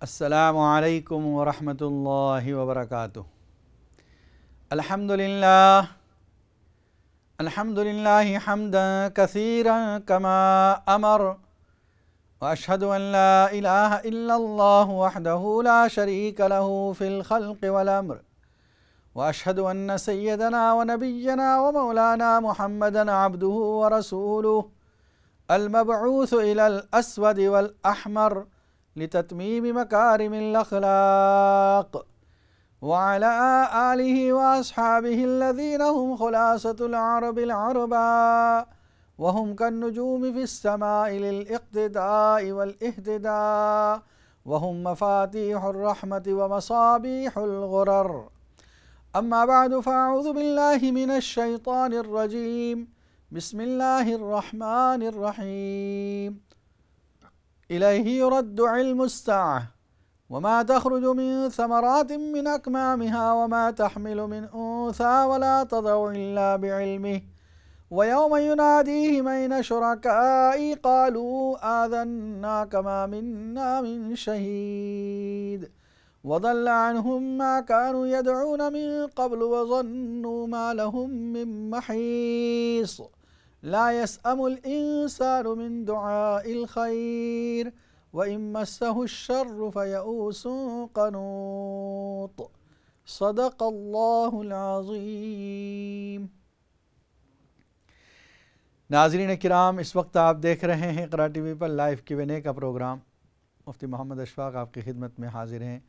السلام علیکم ورحمۃ اللہ وبرکاتہ۔ الحمدللہ حمدا کثیرا کما امر، واشہد ان لا الہ الا اللہ وحدہ لا شریک لہ فی الخلق والامر، واشہد ان سیدنا ونبینا ومولانا محمدا عبدہ ورسولہ المبعوث الی الاسود والاحمر لتتمیم مکارم الاخلاق، وعلى آلہ واصحابہ الذین هم خلاصۃ العرب العرباء وهم كالنجوم في السماء للاقتداء والاهتداء وهم مفاتيح الرحمة ومصابيح الغرر. اما بعد فاعوذ باللہ من الشیطان الرجیم، بسم اللہ الرحمن الرحیم. إليه يرد علم الساعة وما تخرج من ثمرات من أكمامها وما تحمل من أنثى ولا تضع إلا بعلمه ويوم يناديهم أين شركائي قالوا آذناك ما منا من شهيد وضل عنهم ما كانوا يدعون من قبل وظنوا ما لهم من محيص. لا يسأم الإنسان من دعاء الخير وإن مسه الشر فيئوس قنوط. صدق اللہ العظیم. ناظرین کرام، اس وقت آپ دیکھ رہے ہیں اقرا ٹی وی پر لائیو Q&A کا پروگرام. مفتی محمد اشفاق آپ کی خدمت میں حاضر ہیں،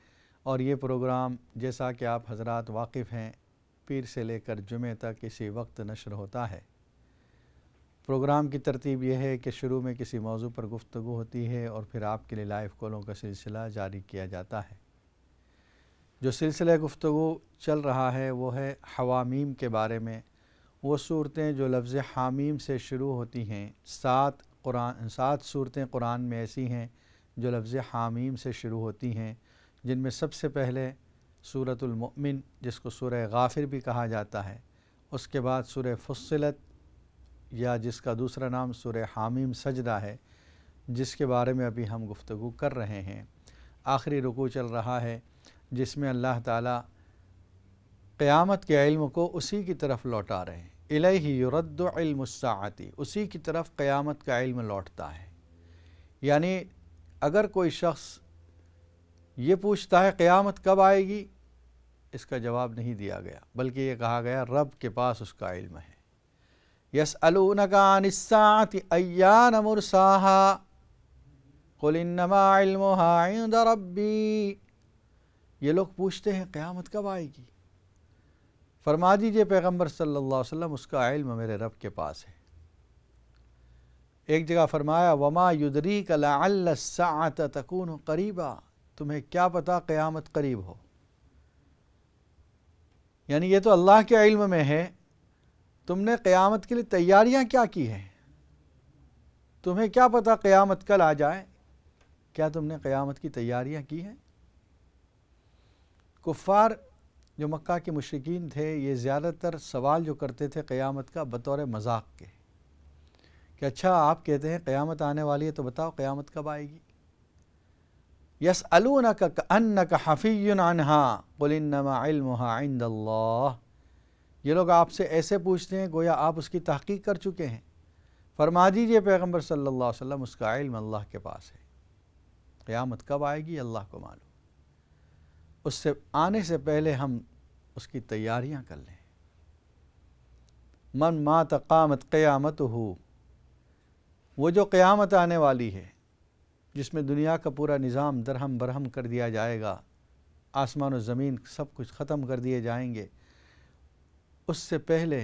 اور یہ پروگرام جیسا کہ آپ حضرات واقف ہیں پیر سے لے کر جمعہ تک اسی وقت نشر ہوتا ہے. پروگرام کی ترتیب یہ ہے کہ شروع میں کسی موضوع پر گفتگو ہوتی ہے اور پھر آپ کے لیے لائیو کالوں کا سلسلہ جاری کیا جاتا ہے. جو سلسلہ گفتگو چل رہا ہے وہ ہے حوامیم کے بارے میں. وہ صورتیں جو لفظ حامیم سے شروع ہوتی ہیں، 7 صورتیں قرآن میں ایسی ہیں جو لفظ حامیم سے شروع ہوتی ہیں، جن میں سب سے پہلے سورۃ المؤمن، جس کو سورہ غافر بھی کہا جاتا ہے، اس کے بعد سورہ فصلت، یا جس کا دوسرا نام سورہ حامیم سجدہ ہے، جس کے بارے میں ابھی ہم گفتگو کر رہے ہیں. آخری رکوع چل رہا ہے جس میں اللہ تعالیٰ قیامت کے علم کو اسی کی طرف لوٹا رہے ہیں. الیہ یرد علم الساعۃ، اسی کی طرف قیامت کا علم لوٹتا ہے. یعنی اگر کوئی شخص یہ پوچھتا ہے قیامت کب آئے گی، اس کا جواب نہیں دیا گیا، بلکہ یہ کہا گیا رب کے پاس اس کا علم ہے. یسألونک عن الساعۃ ایان مرساہا قل انما علمها عند ربی. یہ لوگ پوچھتے ہیں قیامت کب آئے گی، فرما دیجئے پیغمبر صلی اللہ علیہ وسلم اس کا علم میرے رب کے پاس ہے. ایک جگہ فرمایا وما یدریک لعل الساعۃ تکون قریبا، تمہیں کیا پتا قیامت قریب ہو. یعنی یہ تو اللہ کے علم میں ہے، تم نے قیامت کے لیے تیاریاں کیا کی ہیں؟ تمہیں کیا پتا قیامت کل آ جائے؟ کیا تم نے قیامت کی تیاریاں کی ہیں؟ کفار جو مکہ کے مشرکین تھے، یہ زیادہ تر سوال جو کرتے تھے قیامت کا بطور مذاق کے، کہ اچھا آپ کہتے ہیں قیامت آنے والی ہے تو بتاؤ قیامت کب آئے گی. یسألونک کأنک حفی عنہا قل انما علمها عند اللہ. یہ لوگ آپ سے ایسے پوچھتے ہیں گویا آپ اس کی تحقیق کر چکے ہیں. فرما دیجئے پیغمبر صلی اللہ علیہ وسلم اس کا علم اللہ کے پاس ہے. قیامت کب آئے گی اللہ کو معلوم. اس سے آنے سے پہلے ہم اس کی تیاریاں کر لیں. من مات قامت قیامتہ، وہ جو قیامت آنے والی ہے جس میں دنیا کا پورا نظام درہم برہم کر دیا جائے گا، آسمان و زمین سب کچھ ختم کر دیے جائیں گے، اس سے پہلے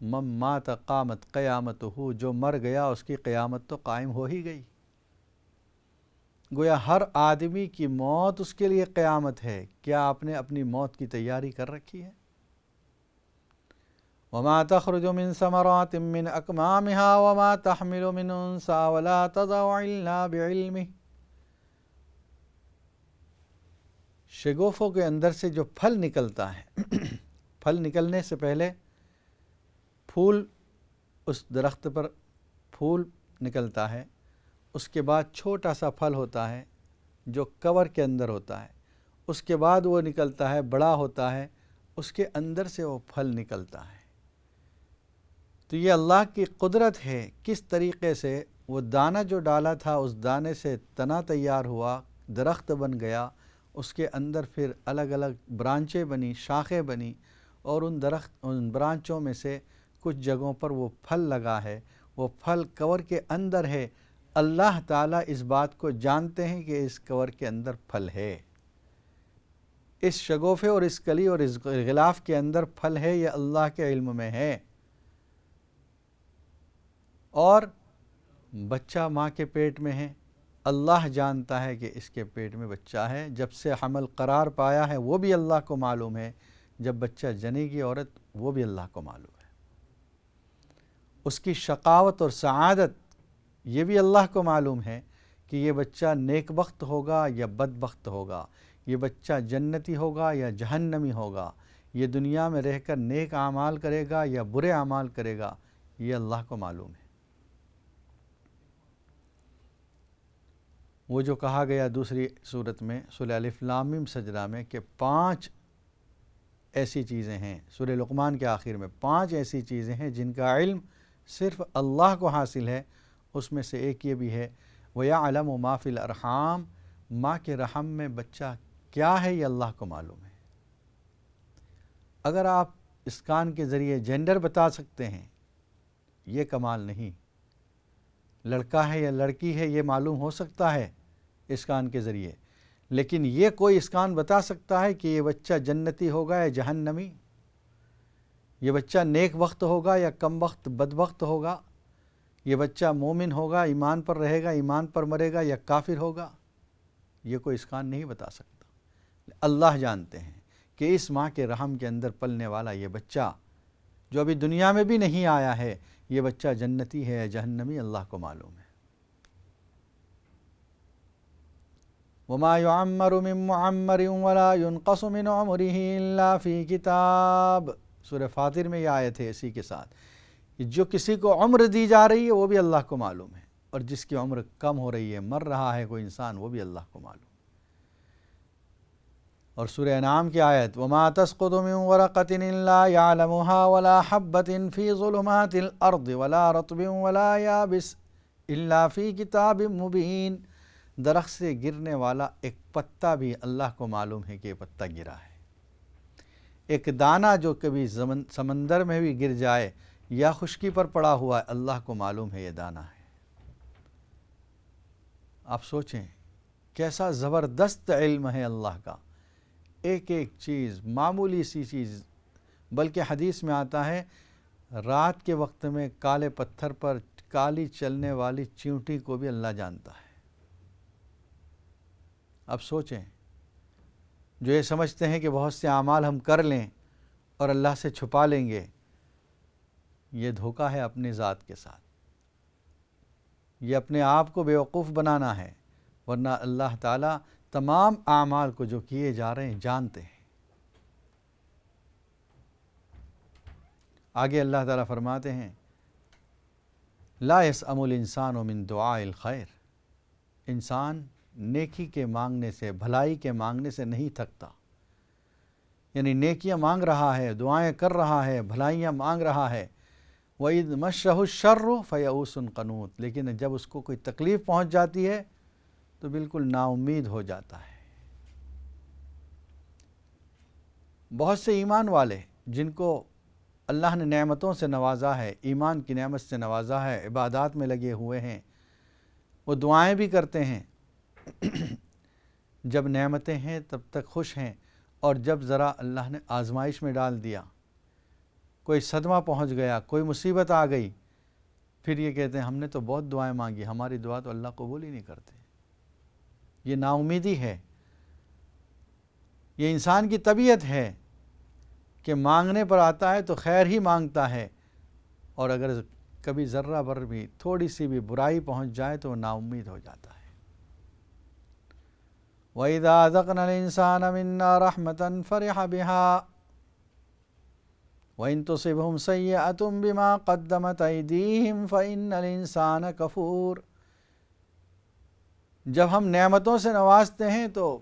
من مات قامت قیامتہ، جو مر گیا اس کی قیامت تو قائم ہو ہی گئی. گویا ہر آدمی کی موت اس کے لیے قیامت ہے. کیا آپ نے اپنی موت کی تیاری کر رکھی ہے؟ وما تخرج من ثمرات من اکمامها وما تحمل من انثى ولا تضع الا بعلمه. شگوفوں کے اندر سے جو پھل نکلتا ہے، پھل نکلنے سے پہلے پھول، اس درخت پر پھول نکلتا ہے، اس کے بعد چھوٹا سا پھل ہوتا ہے جو کور کے اندر ہوتا ہے، اس کے بعد وہ نکلتا ہے، بڑا ہوتا ہے، اس کے اندر سے وہ پھل نکلتا ہے۔ تو یہ اللہ کی قدرت ہے، کس طریقے سے وہ دانہ جو ڈالا تھا اس دانے سے تنا تیار ہوا، درخت بن گیا، اس کے اندر پھر الگ الگ برانچیں بنی، شاخیں بنی، اور ان برانچوں میں سے کچھ جگہوں پر وہ پھل لگا ہے، وہ پھل کور کے اندر ہے۔ اللہ تعالیٰ اس بات کو جانتے ہیں کہ اس کور کے اندر پھل ہے، اس شگوفے اور اس کلی اور اس غلاف کے اندر پھل ہے، یہ اللہ کے علم میں ہے۔ اور بچہ ماں کے پیٹ میں ہے، اللہ جانتا ہے کہ اس کے پیٹ میں بچہ ہے، جب سے حمل قرار پایا ہے وہ بھی اللہ کو معلوم ہے، جب بچہ جنے گی عورت وہ بھی اللہ کو معلوم ہے، اس کی شقاوت اور سعادت یہ بھی اللہ کو معلوم ہے کہ یہ بچہ نیک بخت ہوگا یا بدبخت ہوگا، یہ بچہ جنتی ہوگا یا جہنمی ہوگا، یہ دنیا میں رہ کر نیک اعمال کرے گا یا برے اعمال کرے گا، یہ اللہ کو معلوم ہے۔ وہ جو کہا گیا دوسری صورت میں سورہ الف لام میم سجدہ میں کہ 5 ایسی چیزیں ہیں، سورہ لقمان کے آخر میں 5 ایسی چیزیں ہیں جن کا علم صرف اللہ کو حاصل ہے، اس میں سے ایک یہ بھی ہے وَيَعْلَمُ مَا فِي الْأَرْحَامِ، ماں کے رحم میں بچہ کیا ہے یہ اللہ کو معلوم ہے۔ اگر آپ اسکان کے ذریعے جینڈر بتا سکتے ہیں یہ کمال نہیں، لڑکا ہے یا لڑکی ہے یہ معلوم ہو سکتا ہے اسکان کے ذریعے، لیکن یہ کوئی اسکان بتا سکتا ہے کہ یہ بچہ جنتی ہوگا یا جہنمی، یہ بچہ نیک بخت ہوگا یا کم بخت بدبخت ہوگا، یہ بچہ مومن ہوگا ایمان پر رہے گا ایمان پر مرے گا یا کافر ہوگا، یہ کوئی اسکان نہیں بتا سکتا۔ اللہ جانتے ہیں کہ اس ماں کے رحم کے اندر پلنے والا یہ بچہ جو ابھی دنیا میں بھی نہیں آیا ہے، یہ بچہ جنتی ہے یا جہنمی، اللہ کو معلوم ہے۔ وَمَا يُعَمَّرُ مِن مُعَمَّرٍ وَلَا يُنْقَصُ مِنْ عُمُرِهِ إِلَّا فِي کتاب، سورہ فاطر میں یہ آیت ہے اسی کے ساتھ، جو کسی کو عمر دی جا رہی ہے وہ بھی اللہ کو معلوم ہے، اور جس کی عمر کم ہو رہی ہے، مر رہا ہے کوئی انسان، وہ بھی اللہ کو معلوم ہے۔ اور سورہ انعام کی آیت وَمَا تَسْقُطُ مِن وَرَقَةٍ إِلَّا يَعْلَمُهَا وَلَا حَبَّةٍ فِي ظُلُمَاتِ الْأَرْضِ وَلَا رَطْبٍ وَلَا يَابِسٍ إِلَّا فِي كِتَابٍ مُبِينٍ، درخت سے گرنے والا ایک پتا بھی اللہ کو معلوم ہے کہ یہ پتا گرا ہے، ایک دانہ جو کبھی سمندر میں بھی گر جائے یا خشکی پر پڑا ہوا ہے، اللہ کو معلوم ہے یہ دانہ ہے۔ آپ سوچیں کیسا زبردست علم ہے اللہ کا، ایک ایک چیز، معمولی سی چیز، بلکہ حدیث میں آتا ہے رات کے وقت میں کالے پتھر پر کالی چلنے والی چیونٹی کو بھی اللہ جانتا ہے۔ اب سوچیں جو یہ سمجھتے ہیں کہ بہت سے اعمال ہم کر لیں اور اللہ سے چھپا لیں گے، یہ دھوکہ ہے اپنی ذات کے ساتھ، یہ اپنے آپ کو بیوقوف بنانا ہے، ورنہ اللہ تعالیٰ تمام اعمال کو جو کیے جا رہے ہیں جانتے ہیں۔ آگے اللہ تعالیٰ فرماتے ہیں لا يسأم الانسان من دعاء الخیر، انسان نیکی کے مانگنے سے، بھلائی کے مانگنے سے نہیں تھکتا، یعنی نیکیاں مانگ رہا ہے، دعائیں کر رہا ہے، بھلائیاں مانگ رہا ہے۔ وَإِذْ مَسَّهُ الشَّرُّ فَيَئُوسٌ قَنُوطٌ، لیکن جب اس کو کوئی تکلیف پہنچ جاتی ہے تو بالکل نا امید ہو جاتا ہے۔ بہت سے ایمان والے جن کو اللہ نے نعمتوں سے نوازا ہے، ایمان کی نعمت سے نوازا ہے، عبادات میں لگے ہوئے ہیں، وہ دعائیں بھی کرتے ہیں، جب نعمتیں ہیں تب تک خوش ہیں، اور جب ذرا اللہ نے آزمائش میں ڈال دیا، کوئی صدمہ پہنچ گیا، کوئی مصیبت آ گئی، پھر یہ کہتے ہیں ہم نے تو بہت دعائیں مانگی، ہماری دعا تو اللہ قبول ہی نہیں کرتے۔ یہ نا امیدی ہے، یہ انسان کی طبیعت ہے کہ مانگنے پر آتا ہے تو خیر ہی مانگتا ہے، اور اگر کبھی ذرہ بھر بھی تھوڑی سی بھی برائی پہنچ جائے تو وہ نا امید ہو جاتا ہے۔ وَإِذَا أَذَقْنَا الْإِنسَانَ مِنَّا رَحْمَةً فَرِحَ بِهَا وَإِن تُصِبْهُمْ سَيِّئَةٌ بِمَا قَدَّمَتْ أَيْدِيهِمْ فَإِنَّ الْإِنسَانَ كَفُورٌ، جب ہم نعمتوں سے نوازتے ہیں تو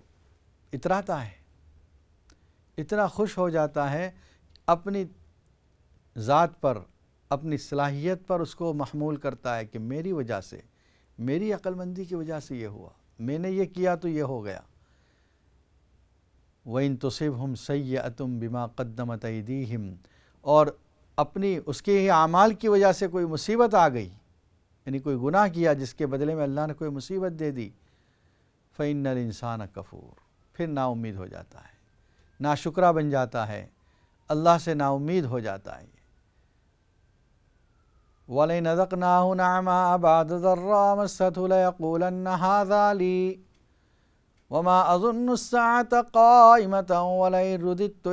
اتراتا ہے، اتنا خوش ہو جاتا ہے، اپنی ذات پر، اپنی صلاحیت پر اس کو محمول کرتا ہے کہ میری وجہ سے، میری عقل مندی کی وجہ سے یہ ہوا، میں نے یہ کیا تو یہ ہو گیا۔ وَإِن تُصِبْهُمْ سَيِّئَةٌ بِمَا قَدَّمَتْ أَيْدِيهِمْ، اور اپنی اس کے ہی اعمال کی وجہ سے کوئی مصیبت آ گئی، یعنی کوئی گناہ کیا جس کے بدلے میں اللہ نے کوئی مصیبت دے دی، فَإِنَّ الْإِنسَانَ كَفُورٌ، پھر نا امید ہو جاتا ہے، ناشکرہ بن جاتا ہے، اللہ سے نا امید ہو جاتا ہے۔ وَلَئِنْ أَذَقْنَاهُ نَعْمَاءَ بَعْدَ ضَرَّاءَ مَسَّتْهُ لَيَقُولَنَّ هَذَا لِي وَمَا أَظُنُّ السَّاعَةَ قَائِمَةً وَلَئِن رُدِدتُّ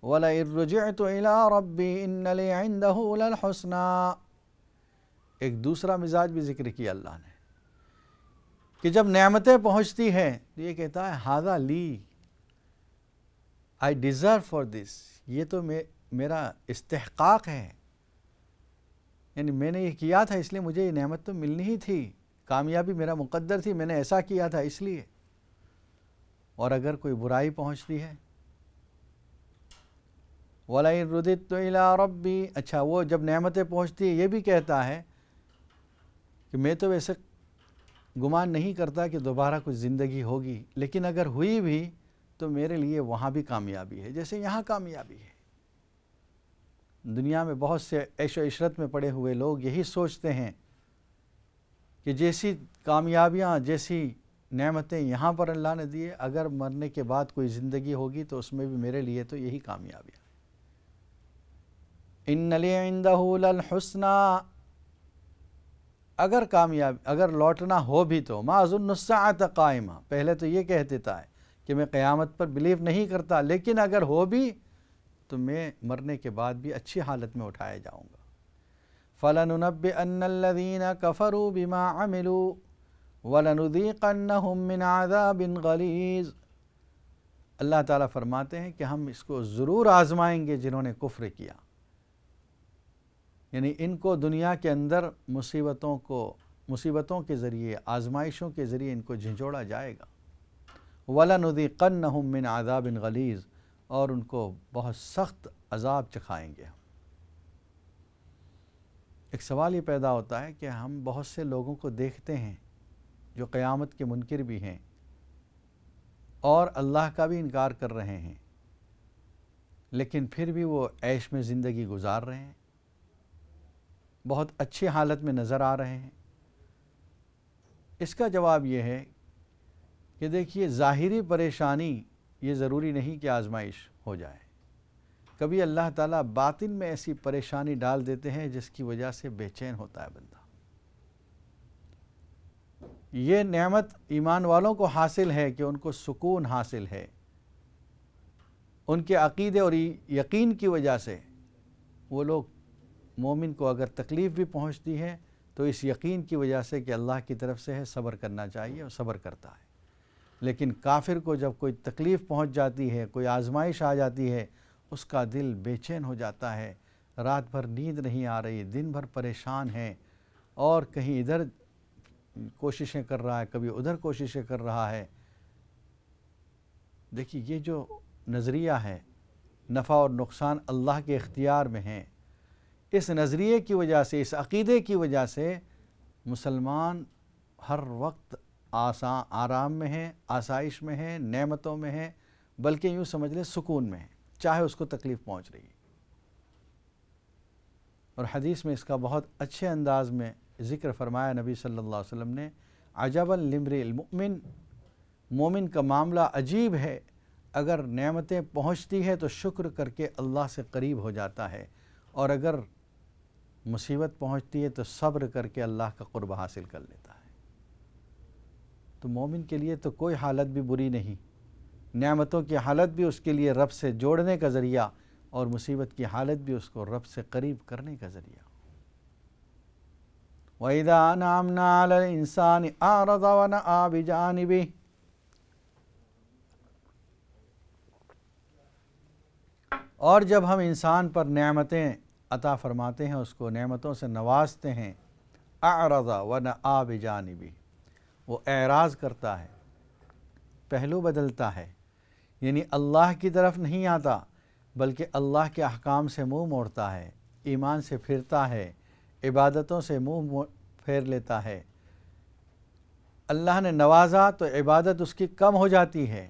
وَلَئِن رُجِعْتُ إِلَىٰ رَبِّي إِنَّ لِي عِندَهُ لَلْحُسْنَىٰ۔ ایک دوسرا مزاج بھی ذکر کیا اللہ نے کہ جب نعمتیں پہنچتی ہیں تو یہ کہتا ہے ہذا لی، آئی ڈیزرو فار دس، یہ تو میرا استحقاق ہے، یعنی میں نے یہ کیا تھا اس لیے مجھے یہ نعمت تو ملنی ہی تھی، کامیابی میرا مقدر تھی، میں نے ایسا کیا تھا اس لیے۔ اور اگر کوئی برائی پہنچتی ہے، وَلَئِن رُدِدتُّ إِلَىٰ رَبِّي، اچھا وہ جب نعمتیں پہنچتی ہیں یہ بھی کہتا ہے کہ میں تو ویسے گمان نہیں کرتا کہ دوبارہ کچھ زندگی ہوگی، لیکن اگر ہوئی بھی تو میرے لیے وہاں بھی کامیابی ہے جیسے یہاں کامیابی ہے۔ دنیا میں بہت سے عیش و عشرت میں پڑے ہوئے لوگ یہی سوچتے ہیں کہ جیسی کامیابیاں، جیسی نعمتیں یہاں پر اللہ نے دیے، اگر مرنے کے بعد کوئی زندگی ہوگی تو اس میں بھی میرے لیے تو یہی کامیابی ہے۔ ان لی عندہ للحسنی، اگر لوٹنا ہو بھی تو ما اظن الساعۃ قائمہ، پہلے تو یہ کہہ دیتا ہے کہ میں قیامت پر بلیو نہیں کرتا، لیکن اگر ہو بھی تو میں مرنے کے بعد بھی اچھی حالت میں اٹھایا جاؤں گا۔ فَلَنُنَبِّئَنَّ الَّذِينَ كَفَرُوا بِمَا عَمِلُوا وَلَنُذِيقَنَّهُم مِّنْ عَذَابٍ غَلِيظٍ۔ اللہ تعالیٰ فرماتے ہیں کہ ہم اس کو ضرور آزمائیں گے جنہوں نے کفر کیا، یعنی ان کو دنیا کے اندر مصیبتوں کے ذریعے، آزمائشوں کے ذریعے ان کو جھنجھوڑا جائے گا۔ وَلَنُذِيقَنَّهُم مِّنْ عَذَابٍ غَلِيظٍ، اور ان کو بہت سخت عذاب چکھائیں گے ہم۔ ایک سوال یہ پیدا ہوتا ہے کہ ہم بہت سے لوگوں کو دیکھتے ہیں جو قیامت کے منکر بھی ہیں اور اللہ کا بھی انکار کر رہے ہیں، لیکن پھر بھی وہ عیش میں زندگی گزار رہے ہیں، بہت اچھی حالت میں نظر آ رہے ہیں۔ اس کا جواب یہ ہے کہ دیکھیے، ظاہری پریشانی یہ ضروری نہیں کہ آزمائش ہو جائے، کبھی اللہ تعالیٰ باطن میں ایسی پریشانی ڈال دیتے ہیں جس کی وجہ سے بے چین ہوتا ہے بندہ۔ یہ نعمت ایمان والوں کو حاصل ہے کہ ان کو سکون حاصل ہے، ان کے عقیدے اور یقین کی وجہ سے وہ لوگ، مومن کو اگر تکلیف بھی پہنچتی ہے تو اس یقین کی وجہ سے کہ اللہ کی طرف سے ہے، صبر کرنا چاہیے اور صبر کرتا ہے۔ لیکن کافر کو جب کوئی تکلیف پہنچ جاتی ہے، کوئی آزمائش آ جاتی ہے، اس کا دل بے چین ہو جاتا ہے، رات بھر نیند نہیں آ رہی، دن بھر پریشان ہے، اور کہیں ادھر کوششیں کر رہا ہے، کبھی ادھر کوششیں کر رہا ہے۔ دیکھیے، یہ جو نظریہ ہے نفع اور نقصان اللہ کے اختیار میں ہیں، اس نظریے کی وجہ سے، اس عقیدے کی وجہ سے مسلمان ہر وقت آرام میں ہے، آسائش میں ہے، نعمتوں میں ہے، بلکہ یوں سمجھ لیں سکون میں ہے، چاہے اس کو تکلیف پہنچ رہی ہے۔ اور حدیث میں اس کا بہت اچھے انداز میں ذکر فرمایا نبی صلی اللہ علیہ وسلم نے، عجبا لامرئ المؤمن، مومن کا معاملہ عجیب ہے، اگر نعمتیں پہنچتی ہے تو شکر کر کے اللہ سے قریب ہو جاتا ہے، اور اگر مصیبت پہنچتی ہے تو صبر کر کے اللہ کا قرب حاصل کر لیتا ہے۔ تو مومن کے لیے تو کوئی حالت بھی بری نہیں، نعمتوں کی حالت بھی اس کے لیے رب سے جوڑنے کا ذریعہ، اور مصیبت کی حالت بھی اس کو رب سے قریب کرنے کا ذریعہ۔ وَإِذَا أَنْعَمْنَا عَلَى الْإِنسَانِ أَعْرَضَ وَنَأَىٰ بِجَانِبِهِ، اور جب ہم انسان پر نعمتیں عطا فرماتے ہیں، اس کو نعمتوں سے نوازتے ہیں، اعرض ونأى بجانبه، وہ اعراض کرتا ہے، پہلو بدلتا ہے، یعنی اللہ کی طرف نہیں آتا بلکہ اللہ کے احکام سے منہ موڑتا ہے، ایمان سے پھرتا ہے، عبادتوں سے منہ پھیر لیتا ہے۔ اللہ نے نوازا تو عبادت اس کی کم ہو جاتی ہے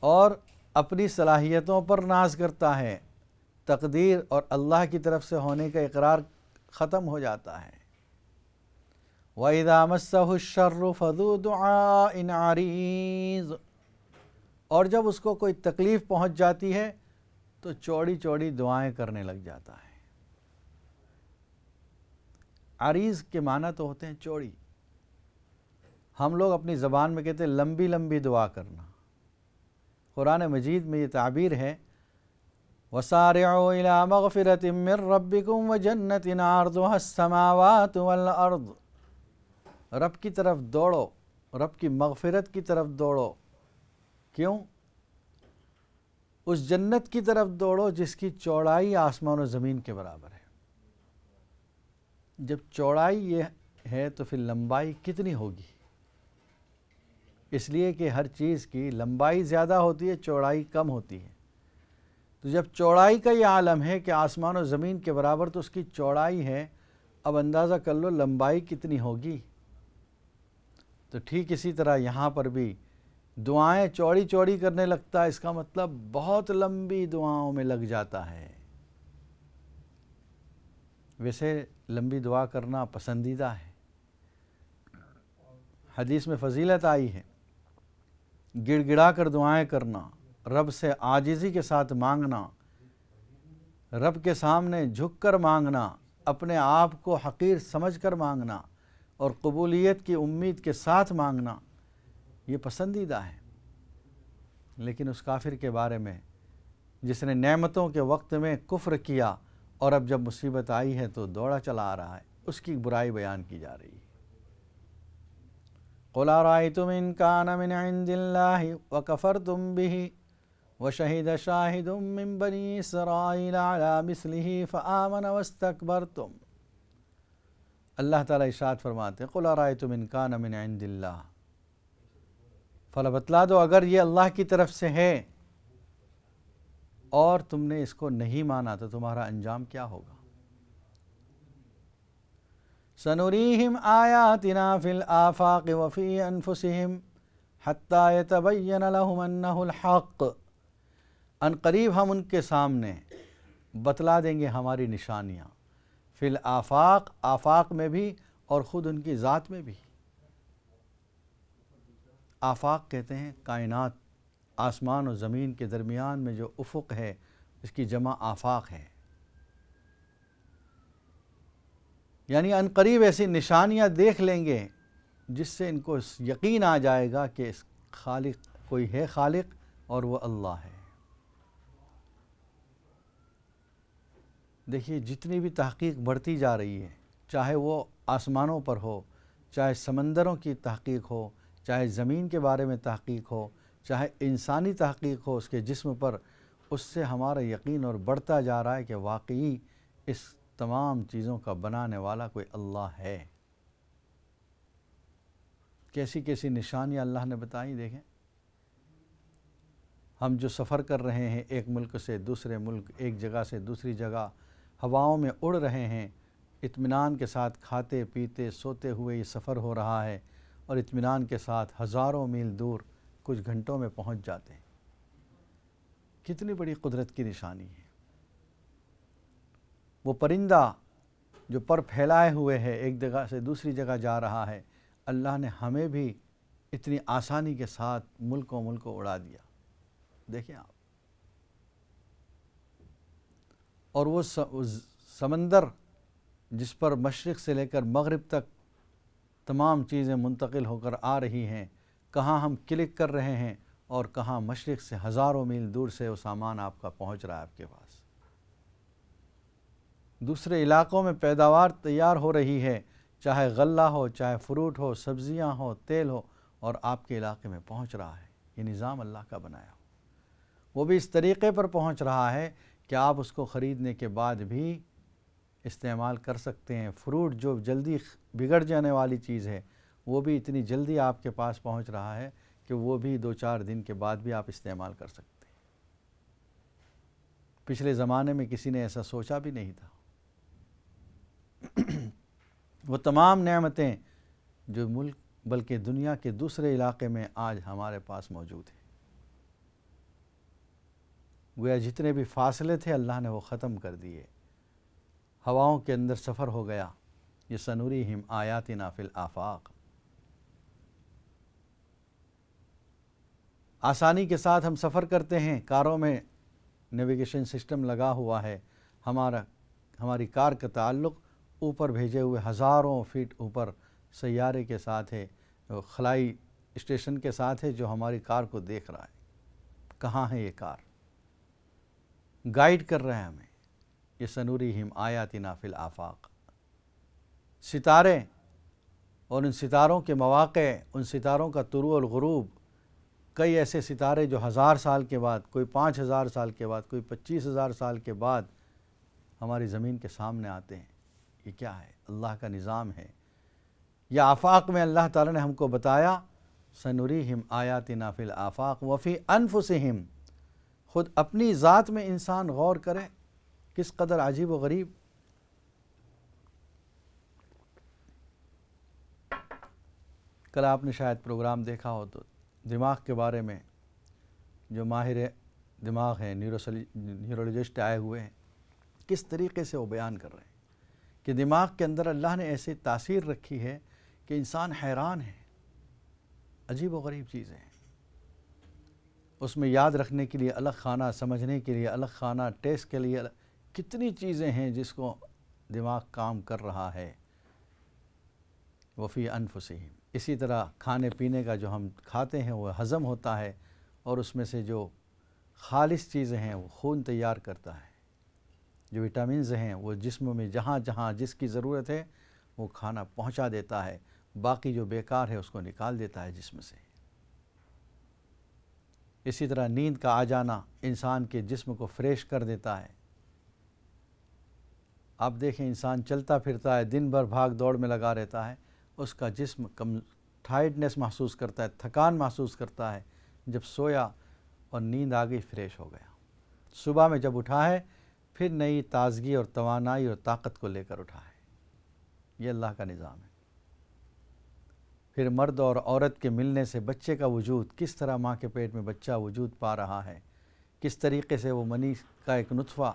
اور اپنی صلاحیتوں پر ناز کرتا ہے، تقدیر اور اللہ کی طرف سے ہونے کا اقرار ختم ہو جاتا ہے۔ وَإِذَا مَسَّهُ الشَّرُّ فَذُو دُعَاءٍ عَرِيضٍ، اور جب اس کو کوئی تکلیف پہنچ جاتی ہے تو چوڑی چوڑی دعائیں کرنے لگ جاتا ہے۔ عریض کے معنی تو ہوتے ہیں چوڑی، ہم لوگ اپنی زبان میں کہتے ہیں لمبی لمبی دعا کرنا۔ قرآن مجید میں یہ تعبیر ہے، وَسَارِعُوا إِلَىٰ مَغْفِرَةٍ مِّن رَبِّكُمْ وَجَنَّةٍ عَرْضُهَا السَّمَاوَاتُ وَالْأَرْضُ، رب کی طرف دوڑو، رب کی مغفرت کی طرف دوڑو۔ کیوں؟ اس جنت کی طرف دوڑو جس کی چوڑائی آسمان و زمین کے برابر ہے۔ جب چوڑائی یہ ہے تو پھر لمبائی کتنی ہوگی؟ اس لیے کہ ہر چیز کی لمبائی زیادہ ہوتی ہے، چوڑائی کم ہوتی ہے۔ تو جب چوڑائی کا یہ عالم ہے کہ آسمان و زمین کے برابر تو اس کی چوڑائی ہے، اب اندازہ کر لو لمبائی کتنی ہوگی۔ تو ٹھیک اسی طرح یہاں پر بھی دعائیں چوڑی چوڑی کرنے لگتا ہے، اس کا مطلب بہت لمبی دعاؤں میں لگ جاتا ہے۔ ویسے لمبی دعا کرنا پسندیدہ ہے، حدیث میں فضیلت آئی ہے، گڑ گڑا کر دعائیں کرنا، رب سے عاجزی کے ساتھ مانگنا، رب کے سامنے جھک کر مانگنا، اپنے آپ کو حقیر سمجھ کر مانگنا اور قبولیت کی امید کے ساتھ مانگنا، یہ پسندیدہ ہے۔ لیکن اس کافر کے بارے میں جس نے نعمتوں کے وقت میں کفر کیا اور اب جب مصیبت آئی ہے تو دوڑا چلا آ رہا ہے، اس کی برائی بیان کی جا رہی ہے۔ قُلْ أَرَأَيْتُمْ إِنْ كَانَ مِنْ عِنْدِ اللَّهِ وَكَفَرْتُمْ بِهِ وَشَهِدَ شَاهِدٌ مِّن بَنِي إِسْرَائِيلَ عَلَى مِثْلِهِ فَآمَنَ وَاسْتَكْبَرْتُمْ۔ اللہ تعالیٰ ارشاد فرماتے ہیں، قُلْ أَرَأَيْتُمْ إِنْ كَانَ مِنْ عِنْدِ اللَّهِ، فلا بتلا دو اگر یہ اللہ کی طرف سے ہے اور تم نے اس کو نہیں مانا تو تمہارا انجام کیا ہوگا؟ سَنُرِيهِمْ آيَاتِنَا فِي الْآفَاقِ وَفِي أَنفُسِهِمْ حَتَّى يَتَبَيَّنَ لَهُمْ أَنَّهُ الْحَقُّ، ان قریب ہم ان کے سامنے بتلا دیں گے ہماری نشانیاں، فی الآفاق، آفاق میں بھی اور خود ان کی ذات میں بھی۔ آفاق کہتے ہیں کائنات، آسمان و زمین کے درمیان میں جو افق ہے اس کی جمع آفاق ہے، یعنی ان قریب ایسی نشانیاں دیکھ لیں گے جس سے ان کو یقین آ جائے گا کہ اس خالق کوئی ہے، خالق، اور وہ اللہ ہے۔ دیکھیے جتنی بھی تحقیق بڑھتی جا رہی ہے، چاہے وہ آسمانوں پر ہو، چاہے سمندروں کی تحقیق ہو، چاہے زمین کے بارے میں تحقیق ہو، چاہے انسانی تحقیق ہو اس کے جسم پر، اس سے ہمارا یقین اور بڑھتا جا رہا ہے کہ واقعی اس تمام چیزوں کا بنانے والا کوئی اللہ ہے۔ کیسی کیسی نشانیاں اللہ نے بتائی، دیکھیں ہم جو سفر کر رہے ہیں ایک ملک سے دوسرے ملک، ایک جگہ سے دوسری جگہ، ہواؤں میں اڑ رہے ہیں، اطمینان کے ساتھ کھاتے پیتے سوتے ہوئے یہ سفر ہو رہا ہے اور اطمینان کے ساتھ ہزاروں میل دور کچھ گھنٹوں میں پہنچ جاتے ہیں۔ کتنی بڑی قدرت کی نشانی ہے۔ وہ پرندہ جو پر پھیلائے ہوئے ہے ایک جگہ سے دوسری جگہ جا رہا ہے، اللہ نے ہمیں بھی اتنی آسانی کے ساتھ ملکوں ملکوں اڑا دیا، دیکھیں آپ۔ اور وہ سمندر جس پر مشرق سے لے کر مغرب تک تمام چیزیں منتقل ہو کر آ رہی ہیں، کہاں ہم کلک کر رہے ہیں اور کہاں مشرق سے ہزاروں میل دور سے وہ سامان آپ کا پہنچ رہا ہے آپ کے پاس۔ دوسرے علاقوں میں پیداوار تیار ہو رہی ہے، چاہے غلہ ہو، چاہے فروٹ ہو، سبزیاں ہو، تیل ہو، اور آپ کے علاقے میں پہنچ رہا ہے۔ یہ نظام اللہ کا بنایا ہو، وہ بھی اس طریقے پر پہنچ رہا ہے کہ آپ اس کو خریدنے کے بعد بھی استعمال کر سکتے ہیں۔ فروٹ جو جلدی بگڑ جانے والی چیز ہے وہ بھی اتنی جلدی آپ کے پاس پہنچ رہا ہے کہ وہ بھی 2-4 دن کے بعد بھی آپ استعمال کر سکتے ہیں۔ پچھلے زمانے میں کسی نے ایسا سوچا بھی نہیں تھا۔ وہ تمام نعمتیں جو ملک بلکہ دنیا کے دوسرے علاقے میں آج ہمارے پاس موجود ہیں، گویا جتنے بھی فاصلے تھے اللہ نے وہ ختم کر دیے۔ ہواؤں کے اندر سفر ہو گیا۔ یہ سنوریہم آیاتنا فی الآفاق، آسانی کے ساتھ ہم سفر کرتے ہیں، کاروں میں نیویگیشن سسٹم لگا ہوا ہے، ہماری کار کا تعلق اوپر بھیجے ہوئے ہزاروں فیٹ اوپر سیارے کے ساتھ ہے، خلائی اسٹیشن کے ساتھ ہے جو ہماری کار کو دیکھ رہا ہے۔ کہاں ہے یہ کار؟ گائیڈ کر رہے ہیں ہمیں۔ یہ سنوریہم آیاتنا فی الآفاق، ستارے اور ان ستاروں کے مواقع، ان ستاروں کا طلوع الغروب، کئی ایسے ستارے جو 1000 سال کے بعد، کوئی 5000 سال کے بعد، کوئی 25000 سال کے بعد ہماری زمین کے سامنے آتے ہیں۔ یہ کیا ہے؟ اللہ کا نظام ہے۔ یہ آفاق میں اللہ تعالیٰ نے ہم کو بتایا، سنوریہم آیاتنا فی الآفاق وفی انفسہم، خود اپنی ذات میں انسان غور کرے، کس قدر عجیب و غریب۔ کل آپ نے شاید پروگرام دیکھا ہو تو دماغ کے بارے میں جو ماہر دماغ ہیں، نیورولوجسٹ آئے ہوئے ہیں، کس طریقے سے وہ بیان کر رہے ہیں کہ دماغ کے اندر اللہ نے ایسی تاثیر رکھی ہے کہ انسان حیران ہے، عجیب و غریب چیزیں ہیں۔ اس میں یاد رکھنے کے لیے الگ خانہ، سمجھنے کے لیے الگ خانہ، ٹیسٹ کے لیے کتنی چیزیں ہیں جس کو دماغ کام کر رہا ہے۔ وفی انفسہم، اسی طرح کھانے پینے کا جو ہم کھاتے ہیں وہ ہضم ہوتا ہے، اور اس میں سے جو خالص چیزیں ہیں وہ خون تیار کرتا ہے، جو وٹامنز ہیں وہ جسم میں جہاں جہاں جس کی ضرورت ہے وہ کھانا پہنچا دیتا ہے، باقی جو بیکار ہے اس کو نکال دیتا ہے جسم سے۔ اسی طرح نیند کا آ جانا انسان کے جسم کو فریش کر دیتا ہے۔ آپ دیکھیں انسان چلتا پھرتا ہے، دن بھر بھاگ دوڑ میں لگا رہتا ہے، اس کا جسم ٹائٹنس محسوس کرتا ہے، تھکان محسوس کرتا ہے۔ جب سویا اور نیند آ گئی، فریش ہو گیا، صبح میں جب اٹھا ہے پھر نئی تازگی اور توانائی اور طاقت کو لے کر اٹھا ہے۔ یہ اللہ کا نظام ہے۔ پھر مرد اور عورت کے ملنے سے بچے کا وجود، کس طرح ماں کے پیٹ میں بچہ وجود پا رہا ہے، کس طریقے سے وہ منی کا ایک نطفہ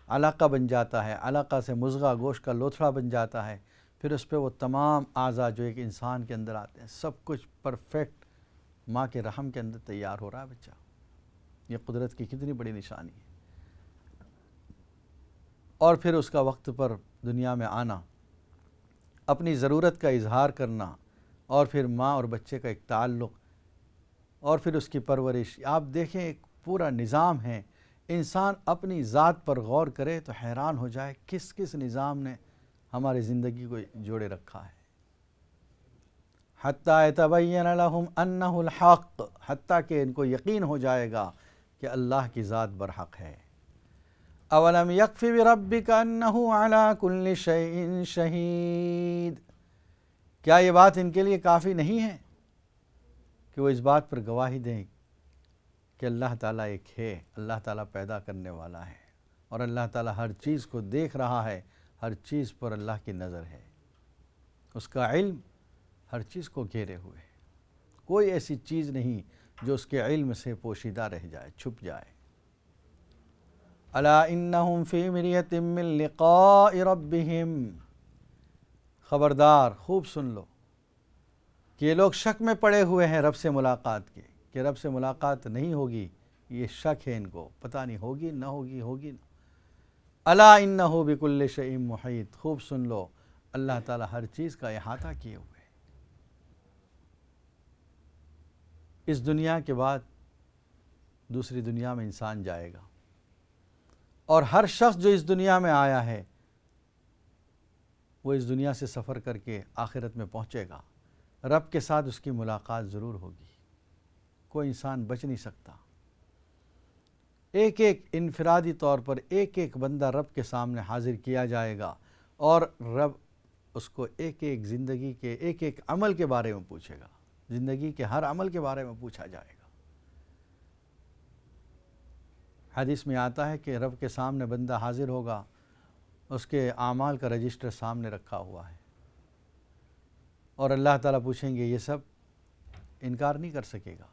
علقہ بن جاتا ہے، علقہ سے مضغہ گوشت کا لوتھڑا بن جاتا ہے، پھر اس پہ وہ تمام اعضاء جو ایک انسان کے اندر آتے ہیں، سب کچھ پرفیکٹ ماں کے رحم کے اندر تیار ہو رہا ہے بچہ۔ یہ قدرت کی کتنی بڑی نشانی ہے۔ اور پھر اس کا وقت پر دنیا میں آنا، اپنی ضرورت کا اظہار کرنا، اور پھر ماں اور بچے کا ایک تعلق، اور پھر اس کی پرورش۔ آپ دیکھیں ایک پورا نظام ہے۔ انسان اپنی ذات پر غور کرے تو حیران ہو جائے کس کس نظام نے ہماری زندگی کو جوڑے رکھا ہے۔ حتیٰ یتبین لہم انہ الحق، حتیٰ کہ ان کو یقین ہو جائے گا کہ اللہ کی ذات برحق ہے۔ اولم یکف بربک انہ علی کل شیء شہید، کیا یہ بات ان کے لیے کافی نہیں ہے کہ وہ اس بات پر گواہی دیں کہ اللہ تعالیٰ ایک ہے، اللہ تعالیٰ پیدا کرنے والا ہے، اور اللہ تعالیٰ ہر چیز کو دیکھ رہا ہے، ہر چیز پر اللہ کی نظر ہے، اس کا علم ہر چیز کو گھیرے ہوئے ہے، کوئی ایسی چیز نہیں جو اس کے علم سے پوشیدہ رہ جائے، چھپ جائے۔ الا انہم فی مریۃ من لقاء ربہم، خبردار، خوب سن لو کہ یہ لوگ شک میں پڑے ہوئے ہیں رب سے ملاقات کے، کہ رب سے ملاقات نہیں ہوگی، یہ شک ہے ان کو، پتہ نہیں ہوگی نہ ہوگی، ہوگی نہ۔ الا انہ بکل شیء محیط، خوب سن لو اللہ تعالیٰ ہر چیز کا احاطہ کیے ہوئے ہے۔ اس دنیا کے بعد دوسری دنیا میں انسان جائے گا، اور ہر شخص جو اس دنیا میں آیا ہے وہ اس دنیا سے سفر کر کے آخرت میں پہنچے گا، رب کے ساتھ اس کی ملاقات ضرور ہوگی، کوئی انسان بچ نہیں سکتا۔ ایک ایک انفرادی طور پر ایک ایک بندہ رب کے سامنے حاضر کیا جائے گا، اور رب اس کو ایک ایک زندگی کے ایک ایک عمل کے بارے میں پوچھے گا، زندگی کے ہر عمل کے بارے میں پوچھا جائے گا۔ حدیث میں آتا ہے کہ رب کے سامنے بندہ حاضر ہوگا، اس کے اعمال کا رجسٹر سامنے رکھا ہوا ہے، اور اللہ تعالیٰ پوچھیں گے، یہ سب انکار نہیں کر سکے گا؟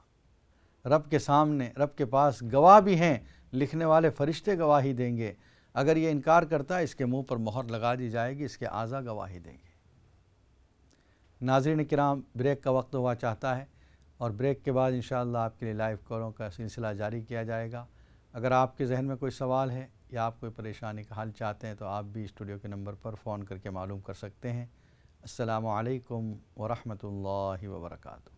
رب کے سامنے، رب کے پاس گواہ بھی ہیں، لکھنے والے فرشتے گواہی دیں گے، اگر یہ انکار کرتا ہے اس کے منہ پر مہر لگا دی جائے گی، اس کے اعضاء گواہی دیں گے۔ ناظرین کرام، بریک کا وقت ہوا چاہتا ہے، اور بریک کے بعد انشاءاللہ آپ کے لیے لائیو کالوں کا سلسلہ جاری کیا جائے گا۔ اگر آپ کے ذہن میں کوئی سوال ہے یا آپ کوئی پریشانی کا حل چاہتے ہیں تو آپ بھی اسٹوڈیو کے نمبر پر فون کر کے معلوم کر سکتے ہیں۔ السلام علیکم ورحمۃ اللہ وبرکاتہ۔